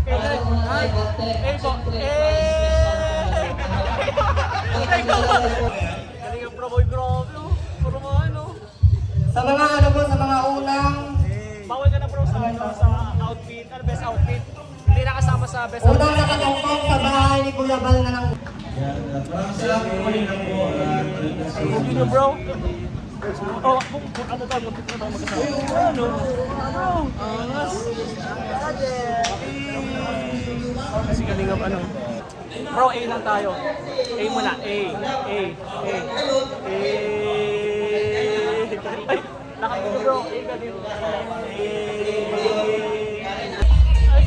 po. Galing ang Proboy, grabe. Puro mga ano. Sa mga ano po, sa mga unang Bawal ka na bro sa outfit. Ano best outfit? Hindi nakasama sa best outfit. unang nakatungkol sa bahay ni Kuya Bal na ng Maraming salamat po rin lang po. Huwag yun bro. Oh, ano tayo? Magkita na tayo magkasama. Ano? Bro? Angas. Kasi kalingap ano. Bro, A lang tayo. A muna. A. Ay, nakapulo bro. A ka din. Ay,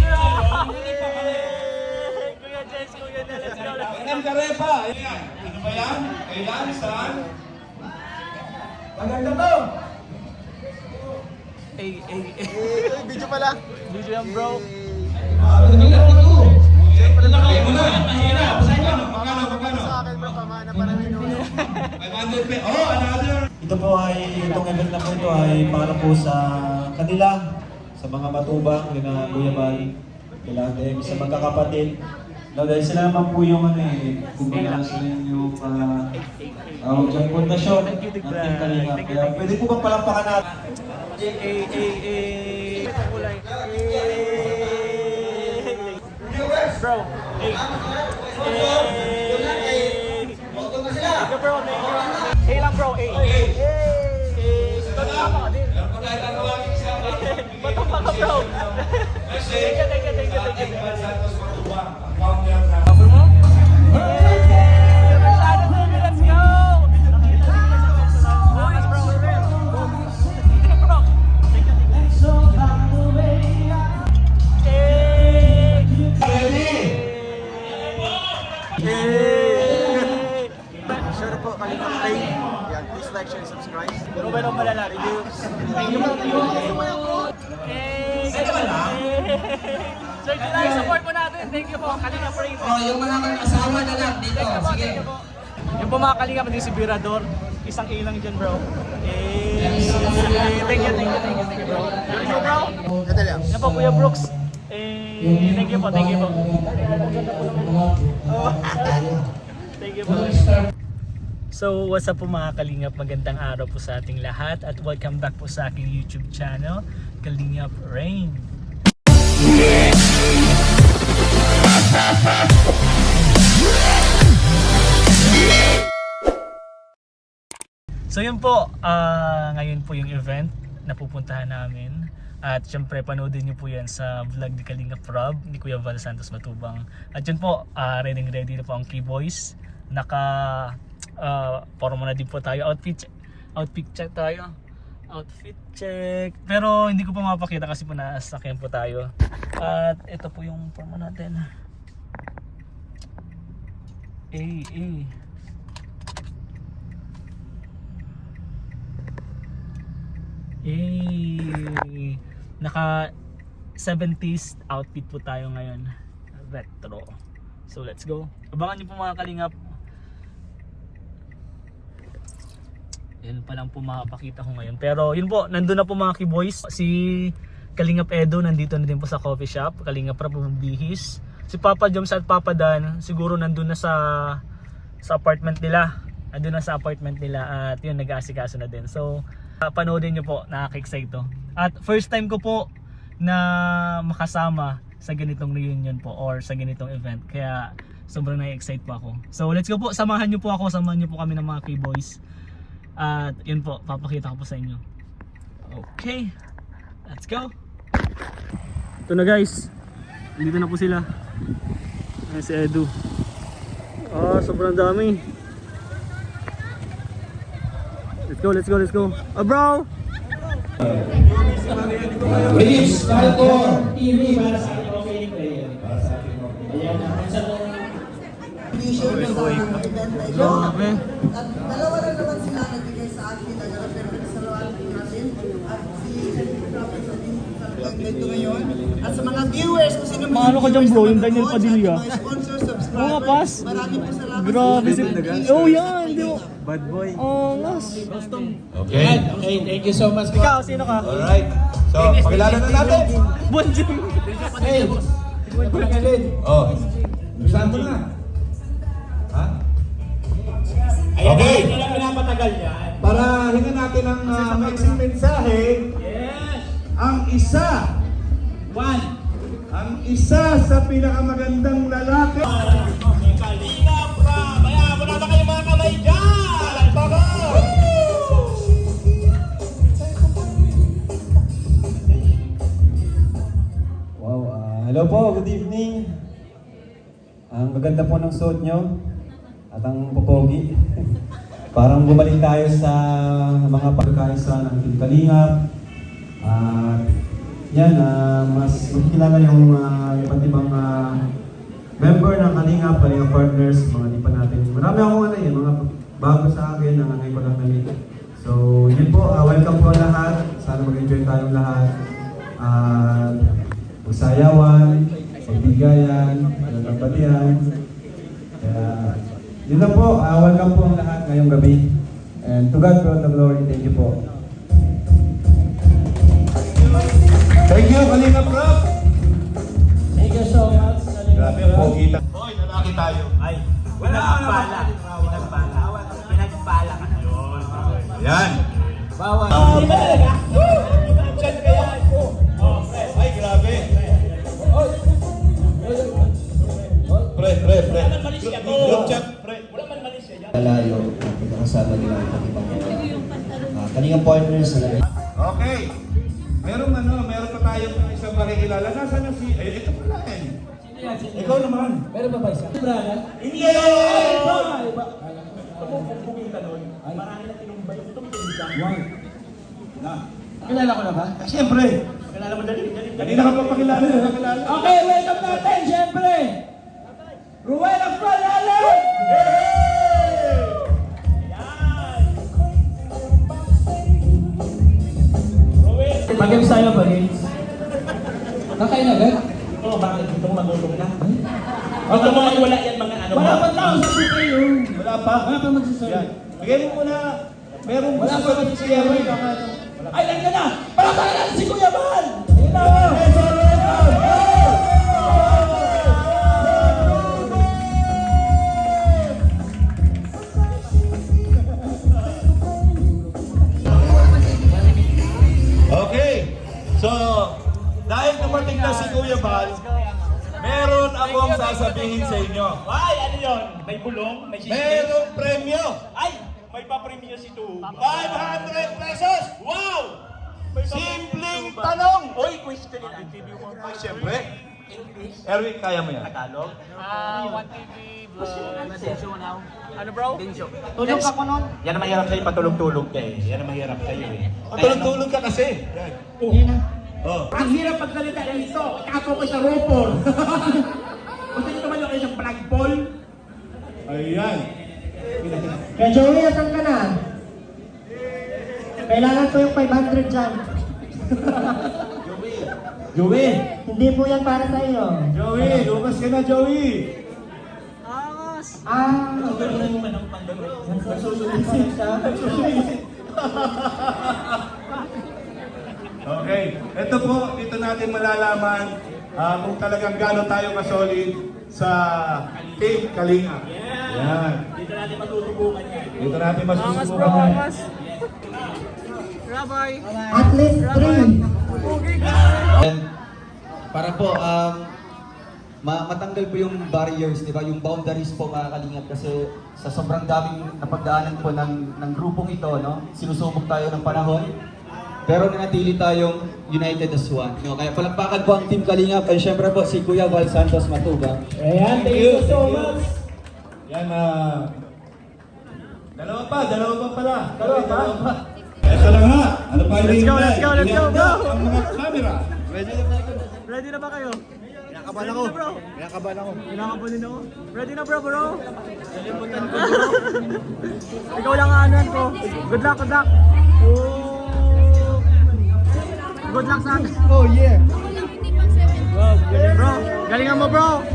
Kuya Jess, Kuya Nel, let's go. Ang karepa! Ano ba yan? Kailan? Saan? Maganda to! Video pala. Video yan bro. Kaya mo na! Mahirap! Magkano? Sa akin bro, pamana para minuno. 500 pesos. Oh, another! Ito po ay, itong event na po ito ay para po sa kanila, sa mga matubang, kina Kuya Bal, kila Ate Emi, sa magkakapatid. No, dahil sila naman po yung ano eh, kumbaga sila yung yung pundasyon ng Team Kalingap. Kaya pwede po bang palampakan natin? Bro, bro, A lang bro, A. Tama ka din. Bato pa ka bro. Thank you. Cover mo? Let's go! Angas bro. Sure po, Kalingap Play. Yan, please like, share, subscribe. Ruben o Malala, review. Sir, yun lang yung support po natin. Thank you po. Kalingap Play. yung mga mag-asawa na lang dito. Sige. Yung po mga Kalingap, hindi si Birador. Isang A lang dyan bro. Thank you bro. Thank you bro. Nadali ah. Yan po Kuya Brooks. Thank you po. Thank you po. Thank you po. So what's up po mga Kalingap, magandang araw po sa ating lahat at welcome back po sa aking YouTube channel, Kalingap Rain. So yun po, ngayon po yung event na pupuntahan namin. At syempre panoodin nyo po yan sa vlog ni Kalingap Rob, ni Kuya Val Santos Matubang. At yun po, ready na po ang K-Boys. Forma na din po tayo. Outfit check tayo. Outfit check. Pero hindi ko pa mapakita kasi po nasakyan po tayo. At ito po yung forma natin. Naka 70s outfit po tayo ngayon. Retro. So let's go. Abangan niyo po mga Kalingap. Yan pa lang po makapakita ko ngayon. Pero yun po, nandun na po mga K-Boys. Si Kalingap Edo nandito na din po sa coffee shop. Kalingap Rob bumibihis. Si Papa Joms at Papa Dan siguro nandun na sa apartment nila. Nandun na sa apartment nila at yun, nag-aasikaso na din. So panoodin nyo po, nakaka-excite to. At first time ko po na makasama sa ganitong reunion po or sa ganitong event. Kaya sobrang na-excite po ako. So let's go po, samahan nyo po ako, samahan nyo po kami ng mga K-Boys. At yun po, papakita ko po sa inyo. Okay, let's go. Ito na guys, dito na po sila. Ayan si Edu. Sobrang dami. Let's go. Bro! Please, Falcon TV para sa ating okay player. Para sa ating okay. Ayan, sa Grabe. At dalawa na naman sila nagbigay sa akin na pero pinasalawan natin at si Prophet na din sa segmento ngayon. At sa mga viewers, kung sino Paano ka dyan bro, yung Daniel Padilla? mga sponsors, subscribers, Mga pas. maraming po salamat. Grabe si... Oh yan, di mo. Bad boy. Angas. Okay. Okay, thank you so much. Ikaw, sino ka? Alright. So, pakilala na natin. Bonjing. Oh. Saan mo na? Ha? Okay. Hindi lang pinapatagal yan. Para hingan natin ang maiksing mensahe. Yes! Ang isa sa pinakamagandang lalaki. Kalingap ka! Kaya wala na kayong mga kamay dyan! Baka! Wow, hello po, good evening. Ang gaganda po ng suot nyo at ang popogi. Parang bumalik tayo sa mga pagkaisa ng Team Kalingap. Yan, mas makikilala yung iba't ibang member ng Kalingap, Kalingap Partners, mga di pa natin. Marami akong mga bago sa akin na ngayon ko lang na-meet. So, yun po, welcome po lahat. Sana mag-enjoy tayong lahat. Magsayawan, magbigayan, magkabatian. Kaya, yun na po, welcome po ang lahat ngayong gabi. And to God be all the glory, thank you po. Thank you, Kalingap Rock! Thank you so much. Grabe, pogi. Hoy, lalaki tayo. Ay, pinagpala. Pinagpala ka na yun. Ayan. Bawal. Di ba talaga? Chat kaya ako. Ay, grabe. Pre. Group chat, pre. Wala man Malaysia yan. Malayo, kasama nila ang ibang Kalingap Partners. Okay. Meron pa tayong isang makikilala. Nasaan na si... ito pala eh. Ikaw naman. Meron ba ba isa? Hindi! Marami na tinumbay. Ito may tinumbay. Na. Kilala ko na ba? Siyempre. Kilala mo dali. Kanina ka pa pakilala. Okay, welcome natin, siyempre. Ruel Afralala! Pag-game sa'yo pa rin. Kakain agad? Oo, bakit? Gusto mo magulong na? Gusto mo wala yan mga ano ba? Wala pa tao sa suki yun. Wala pa? Wala pa magsasabi. Yan. Bigay mo muna. Meron Wala gusto pa sa magsasabi. CRA. Ay, nandiyan na! Palakpakan natin si Kuya Bal! Ayun na! Okay. So, dahil dumating na si Kuya Bal, meron akong sasabihin sa inyo. Ay, ano yun? May bulong? May sisig? Merong premyo. Ay! May papremyo si Tu. 500 pesos! Wow! May Simpleng tanong! Oy, question nila. Ay, siyempre. English. Erwin, kaya mo yan. Tagalog. 1TV vlog. Ano bro? Densyo. Tulog ka ko nun. Yan ang mahirap sa'yo, patulog-tulog ka eh. Yan ang mahirap sa'yo eh. Tulog-tulog ka kasi. Yan. Oh. Ang hirap pagsalita dito. Kako ko sa ropol. Gusto nyo naman yung isang flagpole? Ayan. Kaya Joey, asan ka na? Kailangan ko yung 500 dyan. Joey! Hindi po yan para sa iyo. Joey! Lumas ka na, Joey! Nagsusulisit siya. Okay. Ito po, dito natin malalaman kung talagang gano'n tayo ka-solid sa Team Kalingap. Yan. Dito natin matutubukan yan. Dito natin masusubukan yan. At least 3. And para po matanggal po yung barriers, di ba? Yung boundaries po mga Kalingap kasi sa sobrang daming napagdaanan po ng grupong ito, no? Sinusubok tayo ng panahon. Pero nanatili tayong united as one. No? Kaya palakpakan po ang Team Kalingap at syempre po si Kuya Val Santos Matubang. Ayan, thank you so much. Yan dalawa pa pala. Dalawa pa. Ito na nga. Ano pa yung Let's go, bro. Ang mga camera. Ready na ba kayo? Kinakabahan ako. Kinakabahan ako. Kinakabahan din ako. Ready na bro. Nalimutan ko bro. Ikaw lang ang anuan ko. Good luck. Oh. Good luck sa akin. Oh yeah. Bro, galingan mo bro.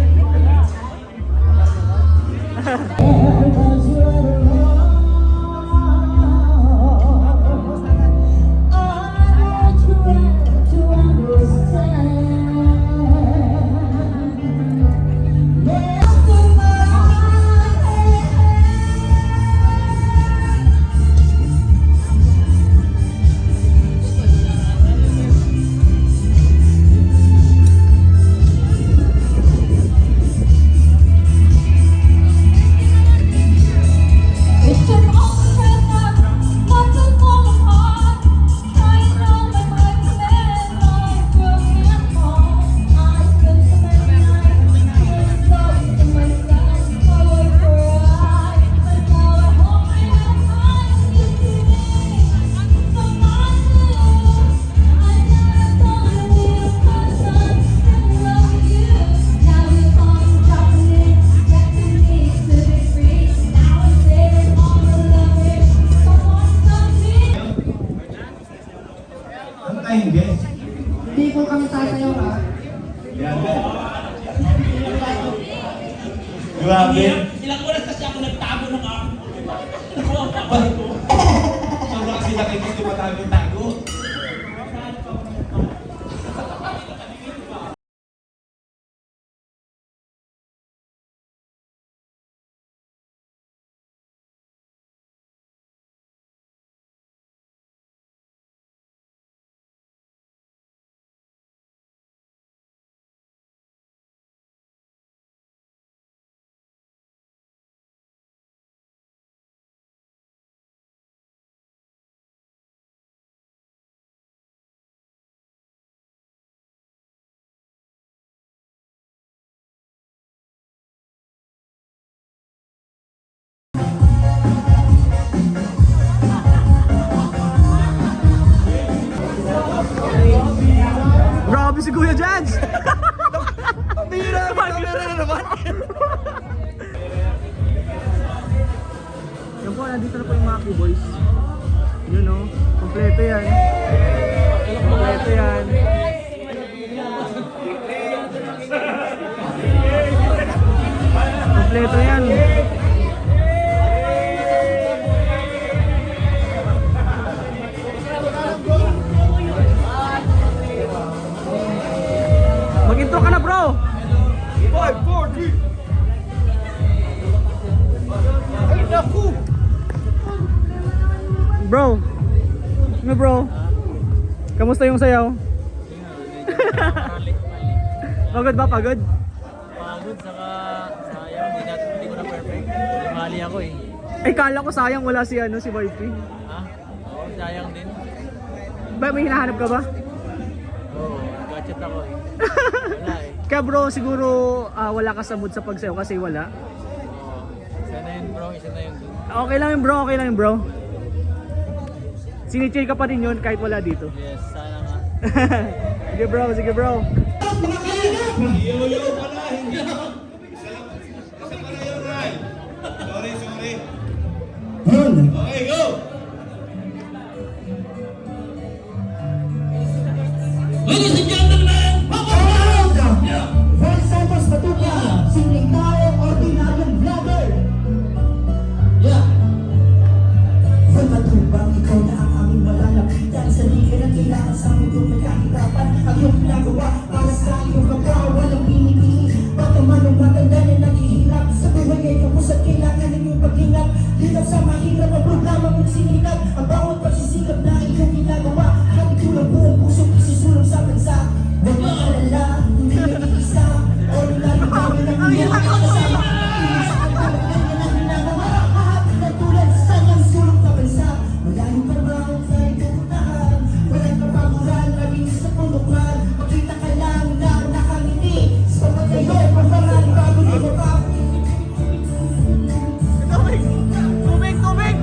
Ay, hindi. Hindi po kami sasayaw ha. Grabe. Ilang oras kasi ako nagtago ng ako. Sobrang kasi nakikita yung matago-tago. Grabe si Kuya Jans! Bira! Camera na naman! Yan po, nandito na po yung mga Q-Boys. Yun o, kompleto yan. Kompleto yan. Kompleto yan. Mag-intro ka na, bro! 5, 4, 3! Ay, naku! Bro! Ano bro? Kamusta yung sayaw? Pagod ba? Pagod? Pagod, saka sayang, hindi ko na perfect. Mali ako eh. Ay, kala ko sayang wala si si YP. Ha? Oo, sayang din. Ba, may hinahanap ka ba? Oo, gadget ako eh. Wala eh. Kaya bro, siguro wala ka sa mood sa pagsayaw kasi wala. Oo. Isa na yun bro, isa na yun dun. Okay lang yun bro, okay lang yun bro. Sinichill ka pa rin yun kahit wala dito. Yes, sana nga. Sige bro, sige bro. Okay, go! Ladies and gentlemen, Juan Santos Batuca, simpleng tao, ordinaryong vlogger. yeah. Juan Matubang, ikaw na ang aming malalapitan. Sa liga na kailangan sa mundo may kahirapan. Ang iyong ginagawa para sa iyong kapwa, walang pinipili. Baka man ang matanda na naghihirap sa buhay ay kamusat, kailangan ninyong pag-ingat. Dito sa mahirap ang programa mong sinilap. Ang bawat pagsisikap na iyong ginagawa, hati ko ng buong puso isusulong sa bansa. Huwag mag-alala, hindi nag-iisa. Ordinary tao lang iyong kasama. Inisaan ka ng ganyan ang ginagawa. Kahapit na tulad sa niyang sulong na bansa. Malayong trabaho sa iyong pupuntahan. Walang kapaguran, labing sa pulukan. Makita ka lang na nakangiti. Sa pagkayo, pagkaran, bago di mo pa. Tubig! Tubig! Tubig!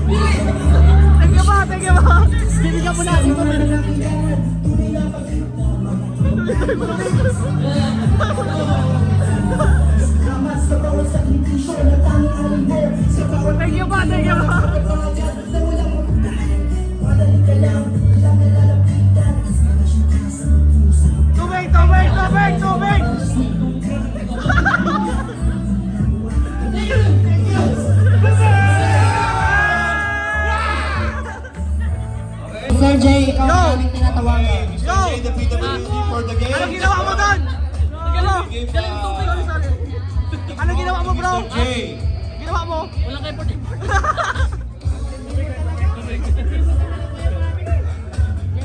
Thank you ba? Thank you ba? Bibigyan mo na. Thank you ba? Thank you ba? Tubig! Tubig! Tubig! Tubig! Sir Jay, ikaw Yo! ang aming tinatawagan. Yo! The PWD for the game. Anong ginawa mo doon? Ano? Galing tubig. Sorry. Anong ginawa mo bro? Jay. Ginawa mo? Walang kayo for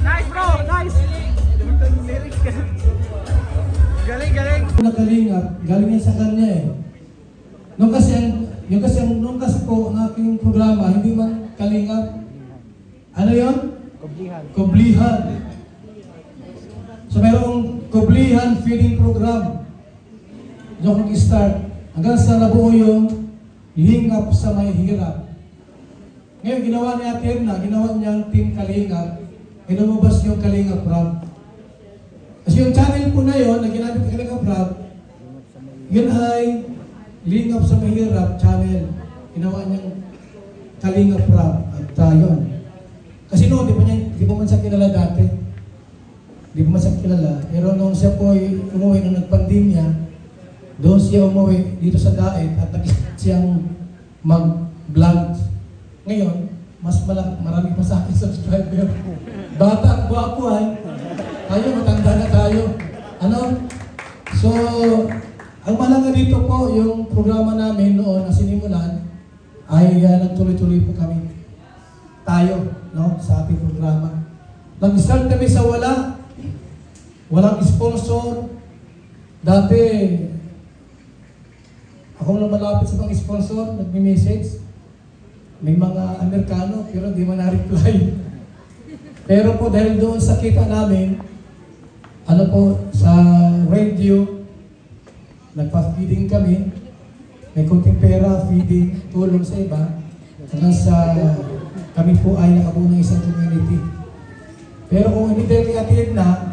Nice bro! Nice! Lyrics ka. Galing, galing. Nakalingap, galing yan sa kanya eh. Nung kasi po ang aking programa, hindi man kalingap. Ano yon? Kublihan. So mayroong Kublihan feeding program. Diyan ako nag-start. Hanggang sa nabuo yung Lingap sa May Hirap. Ngayon, ginawa ni Ate Edna, ginawa niyang Team Kalingap, inumabas yung Kalingap Rap. Kasi yung channel po na yun, na ginamit ng Kalingap Rap, yun ay Lingap sa May Hirap channel. Ginawa niyang Kalingap Rap. At yun. Kasi noon, di pa man siya kilala dati. Di pa man siya kilala. Pero nung siya po ay umuwi nung nagpandemya, doon siya umuwi dito sa Daet at nag-start siyang mag-vlog. Ngayon, mas marami pa sa akin subscriber. Bata at gwapuhan. Tayo, matanda na tayo. Ano? So, ang malaga dito po, yung programa namin noon na sinimulan, ay nagtuloy-tuloy po kami. Tayo, no? Sa ating programa. Nag-start kami sa wala. Walang sponsor. Dati, ako lang malapit sa mga sponsor, nagme-message. May mga Amerikano, pero di man na-reply. Pero po dahil doon sa kita namin, ano po, sa radio, nagpa-feeding kami, may kunting pera, feeding, tulong sa iba, hanggang sa kami po ay nakabuo ng isang community. Pero kung hindi dahil kay Ate Edna,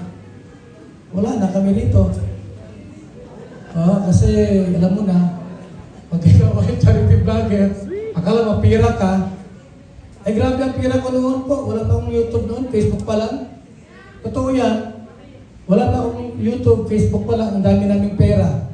wala na kami dito. Kasi alam mo na, pag ikaw ay charity vlogger, akala mapira ka, ay grabe ang pira ko noon po. Wala pa akong YouTube noon, Facebook pa lang. Totoo yan. Wala pa akong YouTube, Facebook pa lang, ang dami naming pera.